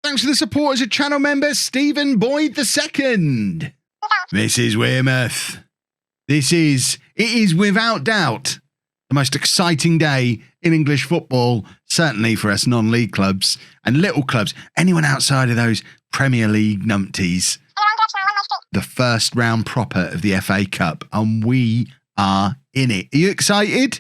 Thanks for the support as a channel member, Stephen Boyd II. Mrs Wearmouth. It is without doubt the most exciting day in English football, certainly for us non-league clubs and little clubs, anyone outside of those Premier League numpties. The first round proper of the FA Cup, and we are in it. Are you excited?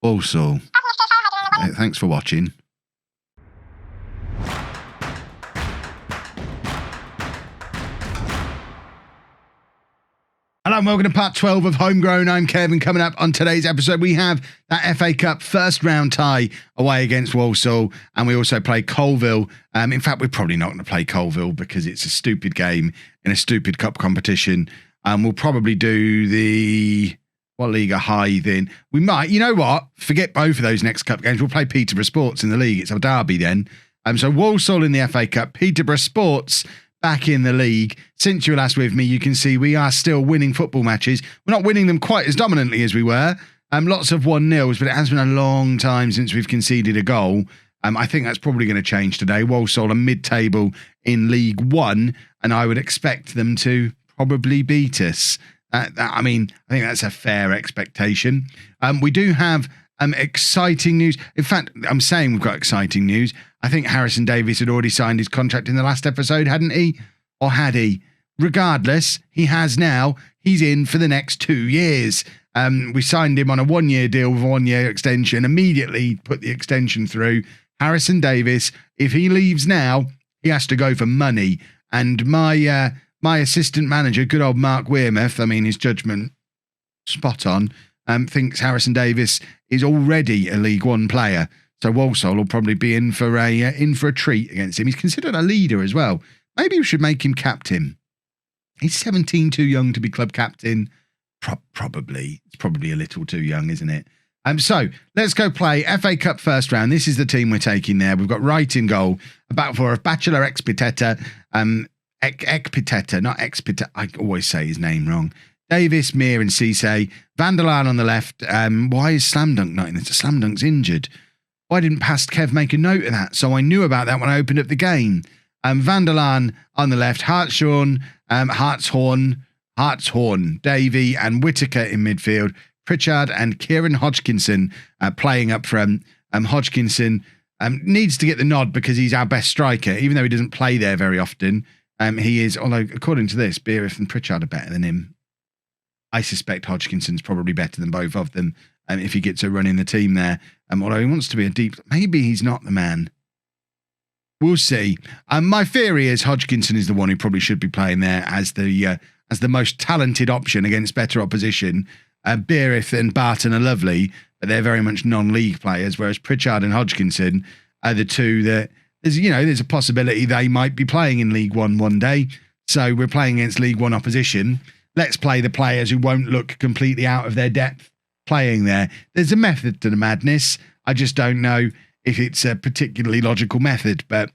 Walsall. Thanks for watching. Hello and welcome to part 12 of Homegrown. I'm Kevin. Coming up on today's episode, we have that FA Cup first round tie away against Walsall, and we also play Colville. In fact, we're probably not going to play Colville because it's a stupid game in a stupid cup competition. We'll probably do the... what league are high then? We might, you know what? Forget both of those next cup games. We'll play Peterborough Sports in the league. It's a derby then. So Walsall in the FA Cup, Peterborough Sports back in the league. Since you were last with me, you can see we are still winning football matches. We're not winning them quite as dominantly as we were. Lots of 1-0s, but it has been a long time since we've conceded a goal. I think that's probably going to change today. Walsall are mid-table in League One, and I would expect them to probably beat us. I think that's a fair expectation. We do have exciting news. In fact, I'm saying we've got exciting news. I think Harrison Davies had already signed his contract in the last episode, hadn't he? Or had he? Regardless, he has now. He's in for the next 2 years. We signed him on a 1-year deal with a 1-year extension, immediately put the extension through. Harrison Davies, if he leaves now, he has to go for money. And my assistant manager, good old Mark Wearmouth, his judgment spot on, thinks Harrison Davies is already a League One player. So Walsall will probably be in for a treat against him. He's considered a leader as well. Maybe we should make him captain. He's 17, too young to be club captain. Probably. It's probably a little too young, isn't it? So let's go play FA Cup first round. This is the team we're taking there. We've got Wright in goal, a back four of Bachelor Expiteta, Ekpiteta, not Expiteta. I always say his name wrong. Davis, Mir and Cisse. Vanderlaan on the left. Why is Slam Dunk not in this? Slam Dunk's injured. Why didn't Past Kev make a note of that? So I knew about that when I opened up the game. Vanderlaan on the left. Hartshorn, Hartshorn, Davey and Whitaker in midfield. Pritchard and Kieran Hodgkinson playing up front. Hodgkinson needs to get the nod because he's our best striker, even though he doesn't play there very often. He is, although according to this, Beereth and Pritchard are better than him. I suspect Hodgkinson's probably better than both of them if he gets a run in the team there. Although he wants to be a deep... Maybe he's not the man. We'll see. My theory is Hodgkinson is the one who probably should be playing there as the most talented option against better opposition. Beereth and Barton are lovely, but they're very much non-league players, whereas Pritchard and Hodgkinson are the two that... There's a possibility they might be playing in League One one day. So we're playing against League One opposition. Let's play the players who won't look completely out of their depth playing there. There's a method to the madness. I just don't know if it's a particularly logical method, but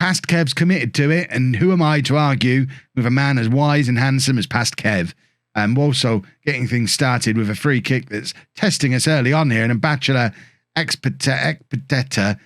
Past Kev's committed to it, and who am I to argue with a man as wise and handsome as Past Kev? Also getting things started with a free kick that's testing us early on here, and a Bachelor Expiteta,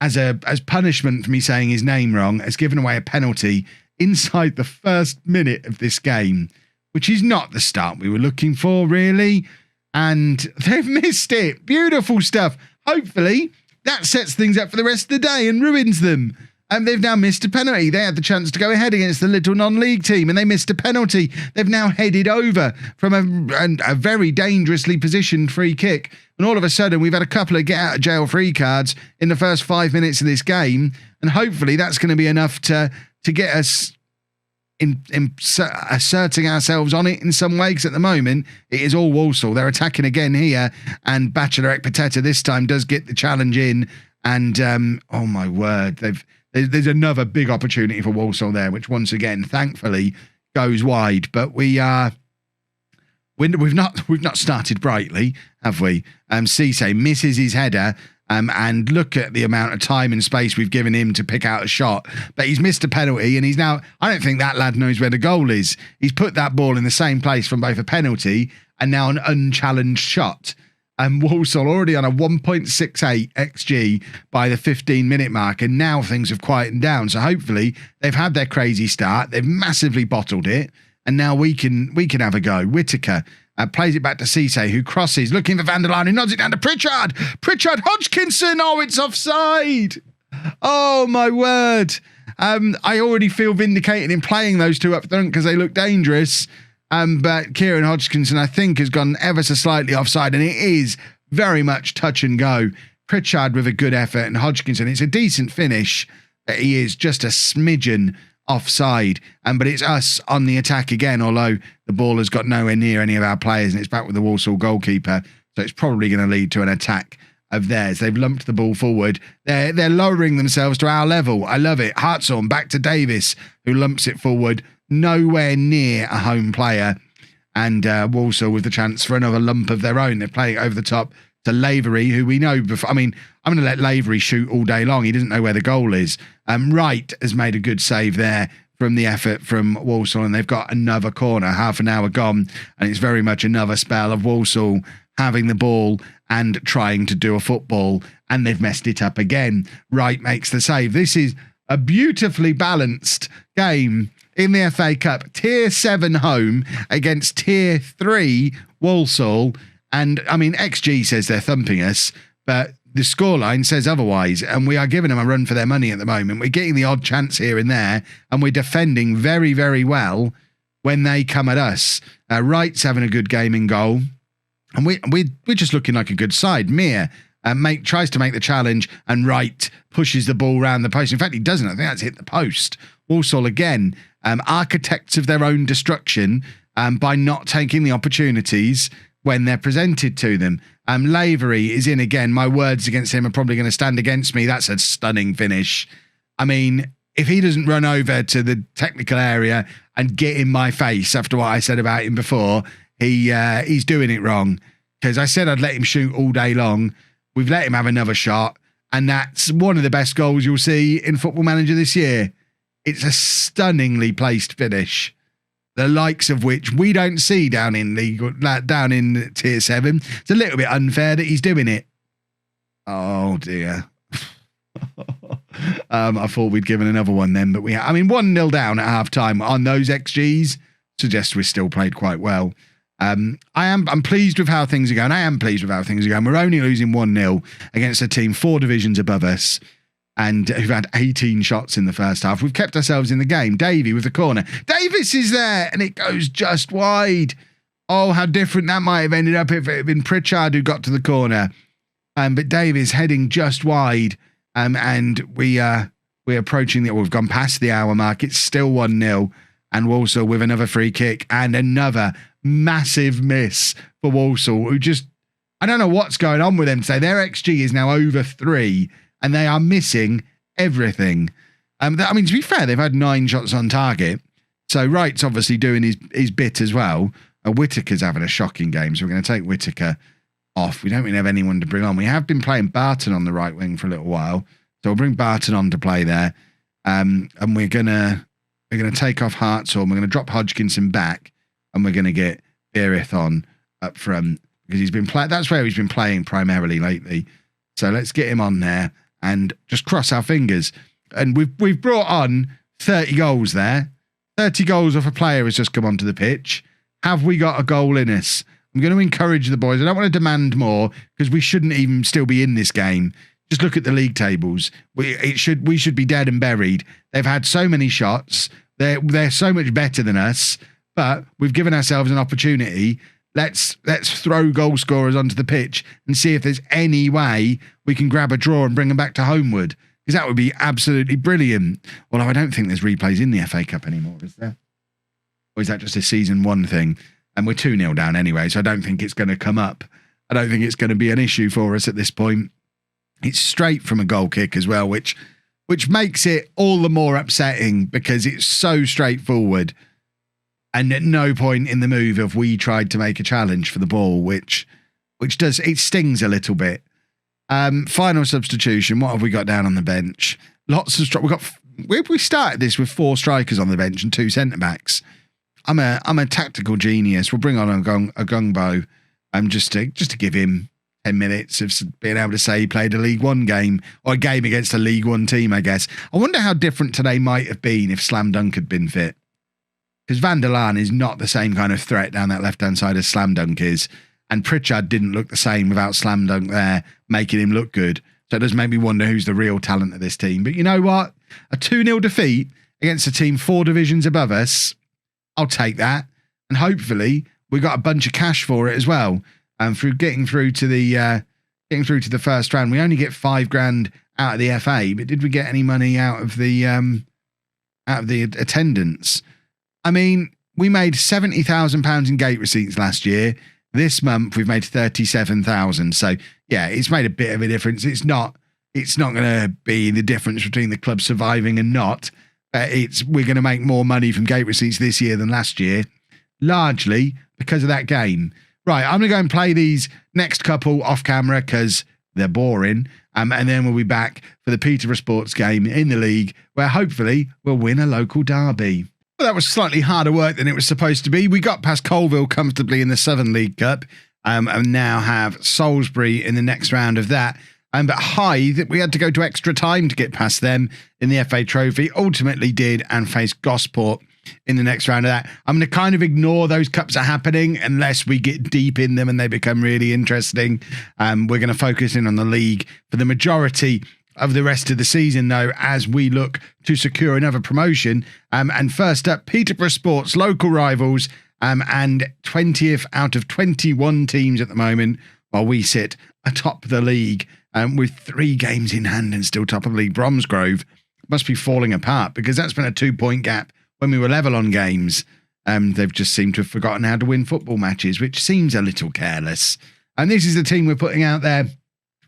as punishment for me saying his name wrong, has given away a penalty inside the first minute of this game, which is not the start we were looking for, really. And they've missed it. Beautiful stuff. Hopefully, that sets things up for the rest of the day and ruins them. They've now missed a penalty. They had the chance to go ahead against the little non-league team, and they missed a penalty. They've now headed over from a very dangerously positioned free kick. And all of a sudden, we've had a couple of get-out-of-jail-free cards in the first 5 minutes of this game. And hopefully, that's going to be enough to get us asserting ourselves on it in some way, because at the moment, it is all Walsall. They're attacking again here, and Bachelor Ekpiteta this time does get the challenge in. And, oh my word, there's another big opportunity for Walsall there, which once again, thankfully, goes wide. But we've not started brightly, have we? Cisse misses his header, and look at the amount of time and space we've given him to pick out a shot. But he's missed a penalty, and he's now... I don't think that lad knows where the goal is. He's put that ball in the same place from both a penalty and now an unchallenged shot. And Walsall already on a 1.68 XG by the 15-minute mark, and now things have quietened down. So hopefully they've had their crazy start. They've massively bottled it, and now we can have a go. Whitaker plays it back to Cisse, who crosses, looking for Van der Laan, who nods it down to Pritchard. Pritchard Hodgkinson. Oh, it's offside. Oh, my word. I already feel vindicated in playing those two up front because they look dangerous. But Kieran Hodgkinson, I think, has gone ever so slightly offside, and it is very much touch and go. Pritchard with a good effort, and Hodgkinson, it's a decent finish, but he is just a smidgen offside. But it's us on the attack again, although the ball has got nowhere near any of our players, and it's back with the Walsall goalkeeper, so it's probably going to lead to an attack of theirs. They've lumped the ball forward. They're lowering themselves to our level. I love it. Hartshorn back to Davis, who lumps it forward. Nowhere near a home player, and Walsall with the chance for another lump of their own. They're playing over the top to Lavery, who we know before. I mean, I'm going to let Lavery shoot all day long. He doesn't know where the goal is. Wright has made a good save there from the effort from Walsall, and they've got another corner, half an hour gone, and it's very much another spell of Walsall having the ball and trying to do a football, and they've messed it up again. Wright makes the save. This is a beautifully balanced game in the FA Cup. Tier 7 home against Tier 3 Walsall. And, I mean, XG says they're thumping us, but the scoreline says otherwise, and we are giving them a run for their money at the moment. We're getting the odd chance here and there, and we're defending very, very well when they come at us. Wright's having a good game in goal, and we're just looking like a good side. Mir tries to make the challenge, and Wright pushes the ball round the post. In fact, he doesn't. I think that's hit the post. Walsall again, architects of their own destruction by not taking the opportunities when they're presented to them. Lavery is in again. My words against him are probably going to stand against me. That's a stunning finish. I mean, if he doesn't run over to the technical area and get in my face after what I said about him before, he's doing it wrong. Because I said I'd let him shoot all day long. We've let him have another shot, and that's one of the best goals you'll see in Football Manager this year. It's a stunningly placed finish, the likes of which we don't see down in Tier 7. It's a little bit unfair that he's doing it. Oh, dear. I thought we'd given another one then, but 1-0 down at half-time on those XGs suggests we still played quite well. I'm pleased with how things are going. I am pleased with how things are going. We're only losing 1-0 against a team 4 divisions above us, and who've had 18 shots in the first half. We've kept ourselves in the game. Davey with the corner. Davis is there, and it goes just wide. Oh, how different that might have ended up if it had been Pritchard who got to the corner. But Davis heading just wide, and we're approaching we've gone past the hour mark. It's still 1-0, and Walsall with another free kick and another massive miss for Walsall, who just, I don't know what's going on with them today. Their XG is now over 3, and they are missing everything. I mean, to be fair, they've had 9 shots on target. So Wright's obviously doing his bit as well. Whitaker's having a shocking game, so we're going to take Whitaker off. We don't really have anyone to bring on. We have been playing Barton on the right wing for a little while, so we'll bring Barton on to play there. And we're gonna take off Hartshorn. We're going to drop Hodgkinson back, and we're going to get Beerith on up front because he's been that's where he's been playing primarily lately. So let's get him on there and just cross our fingers. And we've brought on 30 goals there. 30 goals off a player has just come onto the pitch. Have we got a goal in us? I'm going to encourage the boys. I don't want to demand more because we shouldn't even still be in this game. Just look at the league tables. We should be dead and buried. They've had so many shots. They're so much better than us, but we've given ourselves an opportunity. Let's throw goal scorers onto the pitch and see if there's any way we can grab a draw and bring them back to Homewood, because that would be absolutely brilliant. Although I don't think there's replays in the FA Cup anymore, is there? Or is that just a season 1 thing? And we're 2-0 down anyway, so I don't think it's going to come up. I don't think it's going to be an issue for us at this point. It's straight from a goal kick as well, which makes it all the more upsetting because it's so straightforward. And at no point in the move have we tried to make a challenge for the ball, which does, it stings a little bit. Final substitution. What have we got down on the bench? Lots of we started this with 4 strikers on the bench and 2 centre backs. I'm a tactical genius. We'll bring on a Gungbo, just to give him 10 minutes of being able to say he played a League One game, or a game against a League One team, I guess. I wonder how different today might have been if Slam Dunk had been fit. Because Van der Laan is not the same kind of threat down that left-hand side as Slam Dunk is. And Pritchard didn't look the same without Slam Dunk there, making him look good. So it does make me wonder who's the real talent of this team. But you know what? A 2-0 defeat against a team 4 divisions above us, I'll take that. And hopefully we got a bunch of cash for it as well. And through getting through to the first round, we only get $5,000 out of the FA. But did we get any money out of the attendance? I mean, we made £70,000 in gate receipts last year. This month we've made 37,000. So yeah, it's made a bit of a difference. It's not going to be the difference between the club surviving and not. We're going to make more money from gate receipts this year than last year, largely because of that game. Right, I'm going to go and play these next couple off camera because they're boring. And then we'll be back for the Peterborough Sports game in the league, where hopefully we'll win a local derby. Well, that was slightly harder work than it was supposed to be. We got past Colville comfortably in the Southern League Cup, and now have Salisbury in the next round of that. But Hythe, we had to go to extra time to get past them in the FA Trophy. Ultimately did, and faced Gosport in the next round of that. I'm going to kind of ignore those cups are happening unless we get deep in them and they become really interesting. We're going to focus in on the league for the majority of the rest of the season, though, as we look to secure another promotion. And first up, Peterborough Sports, local rivals, and 20th out of 21 teams at the moment, while we sit atop the league with 3 games in hand and still top of the league. Bromsgrove must be falling apart because that's been a 2-point gap when we were level on games. They've just seemed to have forgotten how to win football matches, which seems a little careless. And this is the team we're putting out there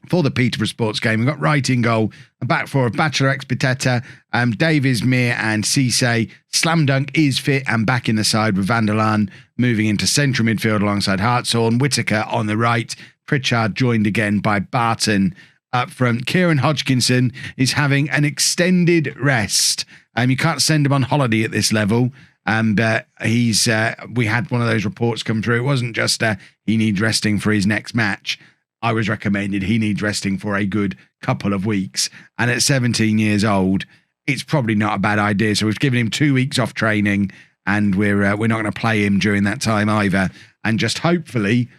for the Peterborough Sports game. We've got Wright in goal, a back four of Bachelor X Pitetta, Davies, Mir and Cisse. Slam Dunk is fit and back in the side with Van der Laan moving into central midfield alongside Hartshorn. Whittaker on the right. Pritchard joined again by Barton up front. Kieran Hodgkinson is having an extended rest. You can't send him on holiday at this level. But we had one of those reports come through. It wasn't just he needs resting for his next match. I was recommended he needs resting for a good couple of weeks. And at 17 years old, it's probably not a bad idea. So we've given him 2 weeks off training, and we're not going to play him during that time either. And just hopefully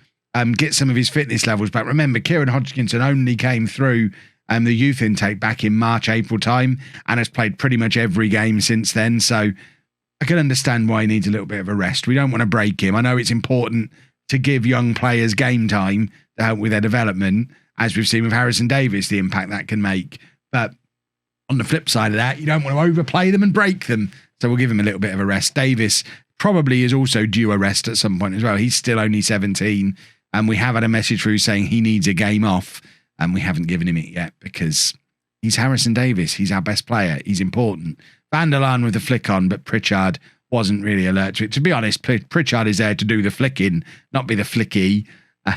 get some of his fitness levels back. Remember, Kieran Hodgkinson only came through the youth intake back in March, April time, and has played pretty much every game since then. So I can understand why he needs a little bit of a rest. We don't want to break him. I know it's important to give young players game time to help with their development, as we've seen with Harrison Davis, the impact that can make. But on the flip side of that, you don't want to overplay them and break them. So we'll give him a little bit of a rest. Davis probably is also due a rest at some point as well. He's still only 17, and we have had a message through saying he needs a game off, and we haven't given him it yet because he's Harrison Davis. He's our best player. He's important. Van der Laan with the flick on, but Pritchard wasn't really alert to it. To be honest, Pritchard is there to do the flicking, not be the flicky.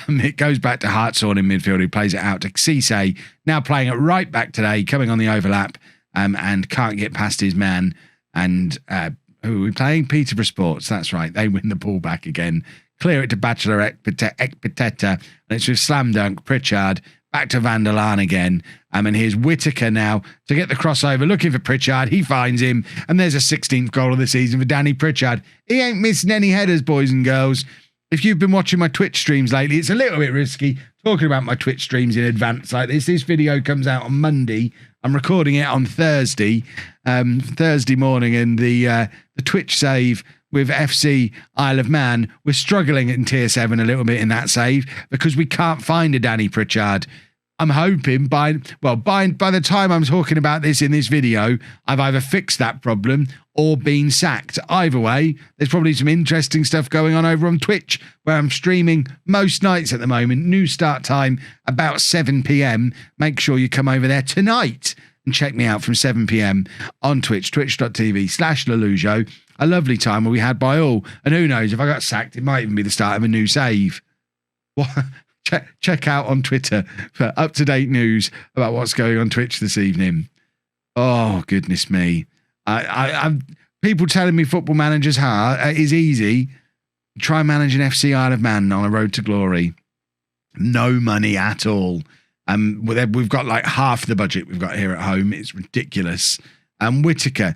It goes back to Hartshorn in midfield, who plays it out to Cisse, now playing it right back today, coming on the overlap, and can't get past his man. And who are we playing? Peterborough Sports. That's right. They win the ball back again. Clear it to Bachelor Ekpiteta, and it's with Slam Dunk, Pritchard, back to Van der Laan again. And here's Whittaker now to get the crossover, looking for Pritchard. He finds him, and there's a 16th goal of the season for Danny Pritchard. He ain't missing any headers, boys and girls. If you've been watching my Twitch streams lately, it's a little bit risky talking about my Twitch streams in advance like this. This video comes out on Monday. I'm recording it on Thursday morning, and the Twitch save with FC Isle of Man, we're struggling in Tier 7 a little bit in that save because we can't find a Danny Pritchard. I'm hoping by the time I'm talking about this in this video, I've either fixed that problem or been sacked. Either way, there's probably some interesting stuff going on over on Twitch, where I'm streaming most nights at the moment. New start time about 7 p.m. Make sure you come over there tonight and check me out from 7 p.m. on Twitch, twitch.tv/LOLLUJO. A lovely time where we had by all. And who knows, if I got sacked, it might even be the start of a new save. What? Check out on Twitter for up-to-date news about what's going on Twitch this evening. Oh, goodness me. I'm people telling me Football Manager's hard is easy. Try managing FC Isle of Man on a road to glory. No money at all. We've got like half the budget we've got here at home. It's ridiculous. Whitaker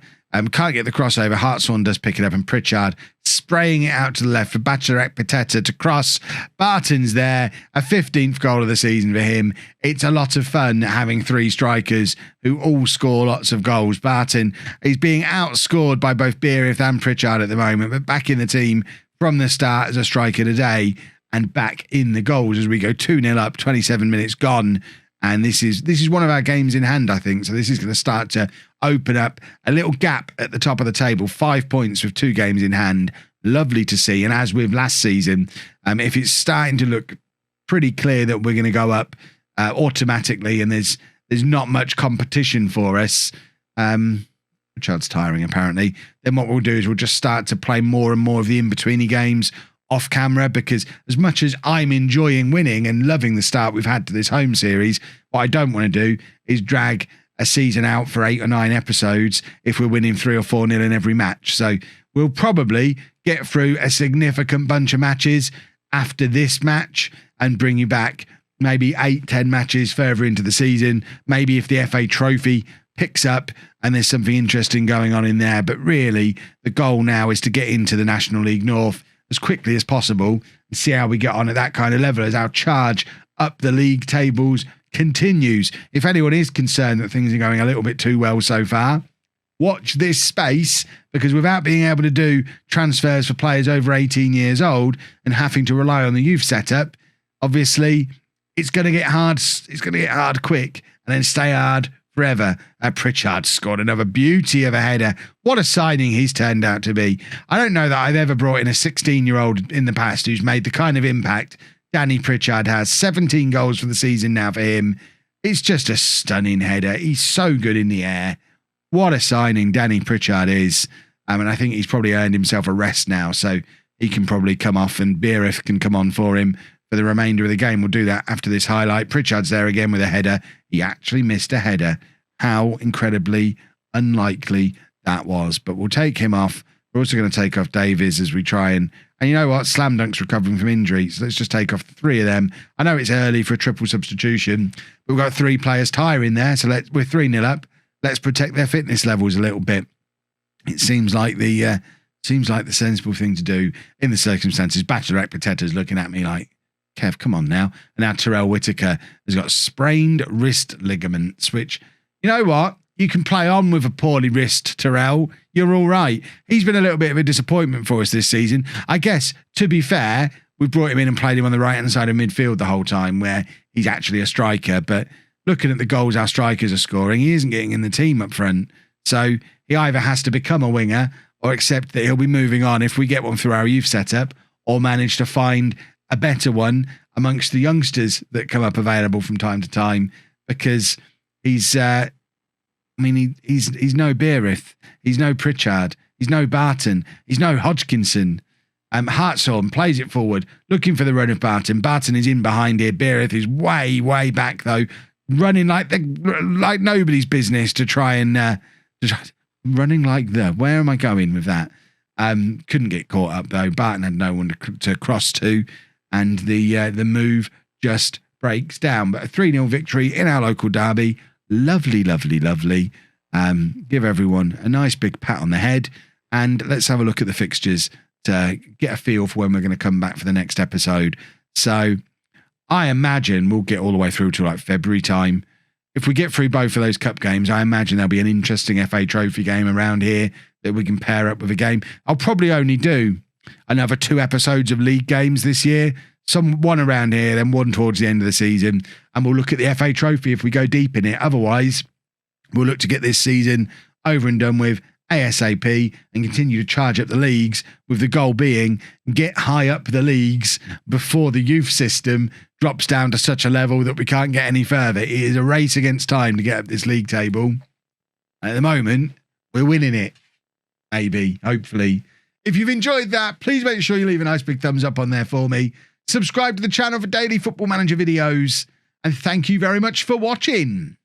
can't get the crossover. Hartshorn does pick it up, and Pritchard spraying it out to the left for Bacharach Pateta to cross. Barton's there, a 15th goal of the season for him. It's a lot of fun having three strikers who all score lots of goals. Barton is being outscored by both Beerith and Pritchard at the moment, but back in the team from the start as a striker today, and back in the goals as we go 2-0 up, 27 minutes gone. And this is one of our games in hand, I think. So this is going to start to open up a little gap at the top of the table. 5 points with 2 games in hand. Lovely to see. And as with last season, if it's starting to look pretty clear that we're going to go up automatically, and there's not much competition for us, Richard's tiring apparently, then what we'll do is we'll just start to play more and more of the in-betweeny games off camera, because as much as I'm enjoying winning and loving the start we've had to this home series, what I don't want to do is drag a season out for 8 or 9 episodes if we're winning 3 or 4-0 in every match. So we'll probably get through a significant bunch of matches after this match and bring you back maybe 8-10 matches further into the season. Maybe if the FA Trophy picks up and there's something interesting going on in there. But really, the goal now is to get into the National League North as quickly as possible and see how we get on at that kind of level as our charge up the league tables continues. If anyone is concerned that things are going a little bit too well so far, watch this space, because without being able to do transfers for players over 18 years old and having to rely on the youth setup, obviously it's going to get hard. It's going to get hard quick and then stay hard forever. Pritchard scored another beauty of a header. What a signing he's turned out to be. I don't know that I've ever brought in a 16-year-old in the past who's made the kind of impact Danny Pritchard has. 17 goals for the season now for him. It's just a stunning header. He's so good in the air. What a signing Danny Pritchard is. And I think he's probably earned himself a rest now, so he can probably come off and Beerith can come on for him for the remainder of the game. We'll do that after this highlight. Pritchard's there again with a header. He actually missed a header. How incredibly unlikely that was. But we'll take him off. We're also going to take off Davies as we try and you know what? Slam Dunk's recovering from injury, so let's just take off 3 of them. I know it's early for a triple substitution, but we've got 3 players tiring there, so we're 3-0 up. Let's protect their fitness levels a little bit. It seems like the sensible thing to do in the circumstances. Bacharach Pateta's looking at me like, Kev, come on now. And now Terrell Whitaker has got sprained wrist ligaments, which, you know what? You can play on with a poorly wrist, Terrell. You're all right. He's been a little bit of a disappointment for us this season. I guess, to be fair, we brought him in and played him on the right-hand side of midfield the whole time, where he's actually a striker. But looking at the goals our strikers are scoring, he isn't getting in the team up front. So he either has to become a winger or accept that he'll be moving on if we get one through our youth setup, or manage to find a better one amongst the youngsters that come up available from time to time, because he's no Beerith, he's no Pritchard, he's no Barton, he's no Hodgkinson. Hartshorn plays it forward, looking for the run of Barton. Barton is in behind here. Beerith is way, way back though, running like nobody's business to try and running like where am I going with that? Couldn't get caught up though. Barton had no one to cross to, and the move just breaks down. But a 3-0 victory in our local derby. Lovely, lovely, lovely. Give everyone a nice big pat on the head, and let's have a look at the fixtures to get a feel for when we're going to come back for the next episode. So I imagine we'll get all the way through to like February time. If we get through both of those cup games, I imagine there'll be an interesting FA Trophy game around here that we can pair up with a game. I'll probably only do another 2 episodes of league games this year. One around here, then one towards the end of the season. And we'll look at the FA Trophy if we go deep in it. Otherwise, we'll look to get this season over and done with ASAP and continue to charge up the leagues, with the goal being get high up the leagues before the youth system drops down to such a level that we can't get any further. It is a race against time to get up this league table. At the moment, we're winning it. Maybe, hopefully. If you've enjoyed that, please make sure you leave a nice big thumbs up on there for me. Subscribe to the channel for daily Football Manager videos. And thank you very much for watching.